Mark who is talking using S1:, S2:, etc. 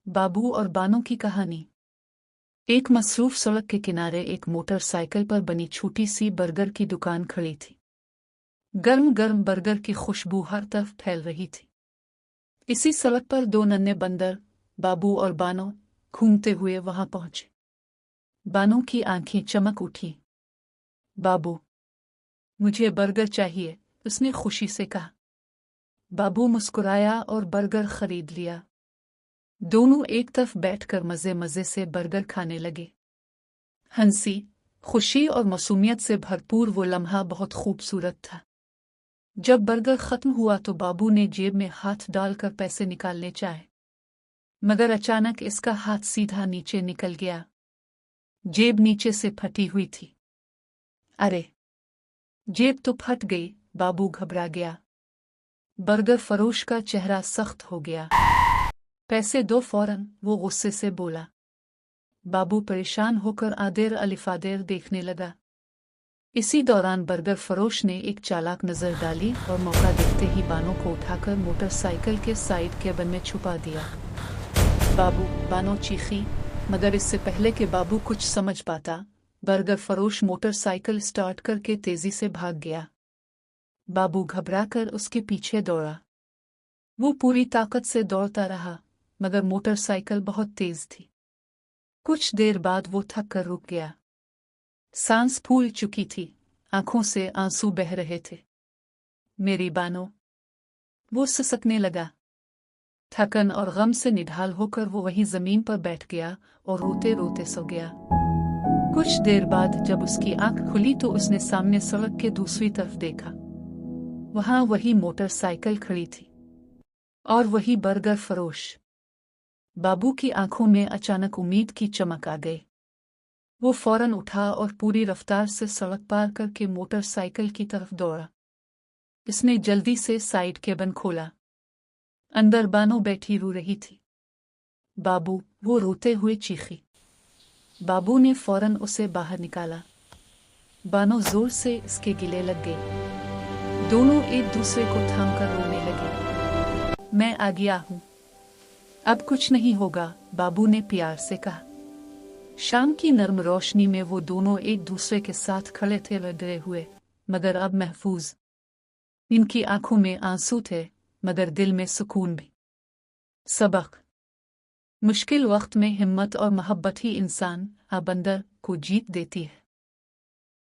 S1: बाबू और बानों की कहानी। एक मसरूफ सड़क के किनारे एक मोटरसाइकिल पर बनी छोटी सी बर्गर की दुकान खड़ी थी। गर्म गर्म बर्गर की खुशबू हर तरफ फैल रही थी। इसी सड़क पर दो नन्हे बंदर, बाबू और बानो, घूमते हुए वहां पहुंचे। बानो की आंखें चमक उठी। बाबू, मुझे बर्गर चाहिए, उसने खुशी से कहा। बाबू मुस्कुराया और बर्गर खरीद लिया। दोनों एक तरफ बैठकर मजे मजे से बर्गर खाने लगे। हंसी, खुशी और मासूमियत से भरपूर वो लम्हा बहुत खूबसूरत था। जब बर्गर खत्म हुआ तो बाबू ने जेब में हाथ डालकर पैसे निकालने चाहे, मगर अचानक इसका हाथ सीधा नीचे निकल गया। जेब नीचे से फटी हुई थी। अरे, जेब तो फट गई, बाबू घबरा गया। बर्गर फरोश का चेहरा सख्त हो गया। पैसे दो फौरन, वो गुस्से से बोला। बाबू परेशान होकर आदेर अलिफादेर देखने लगा। इसी दौरान बर्गर फरोश ने एक चालाक नजर डाली और मौका देखते ही बानो को उठाकर मोटरसाइकिल के साइड केबिन में छुपा दिया। बाबू, बानो चीखी, मगर इससे पहले कि बाबू कुछ समझ पाता, बर्गर फरोश मोटरसाइकिल स्टार्ट करके तेजी से भाग गया। बाबू घबराकर उसके पीछे दौड़ा। वो पूरी ताकत से दौड़ता रहा, मगर मोटरसाइकिल बहुत तेज थी। कुछ देर बाद वो थक कर रुक गया। सांस फूल चुकी थी, आंखों से आंसू बह रहे थे। मेरी बानो, वो सिसकने लगा। थकन और गम से निढाल होकर वो वहीं जमीन पर बैठ गया और रोते रोते सो गया। कुछ देर बाद जब उसकी आंख खुली तो उसने सामने सड़क के दूसरी तरफ देखा। वहां वही मोटरसाइकिल खड़ी थी और वही बर्गर फरोश। बाबू की आंखों में अचानक उम्मीद की चमक आ गई। वो फौरन उठा और पूरी रफ्तार से सड़क पार करके मोटरसाइकिल की तरफ दौड़ा। इसने जल्दी से साइड केबिन खोला। अंदर बानो बैठी रो रही थी। बाबू, वो रोते हुए चीखी। बाबू ने फौरन उसे बाहर निकाला। बानो जोर से इसके गले लग गई। दोनों एक दूसरे को थामकर रोने लगे। मैं आ गया हूं, अब कुछ नहीं होगा, बाबू ने प्यार से कहा। शाम की नर्म रोशनी में वो दोनों एक दूसरे के साथ खड़े थे, डरे हुए मगर अब महफूज। इनकी आंखों में आंसू थे, मगर दिल में सुकून भी। सबक: मुश्किल वक्त में हिम्मत और मोहब्बत ही इंसान बंदर को जीत देती है।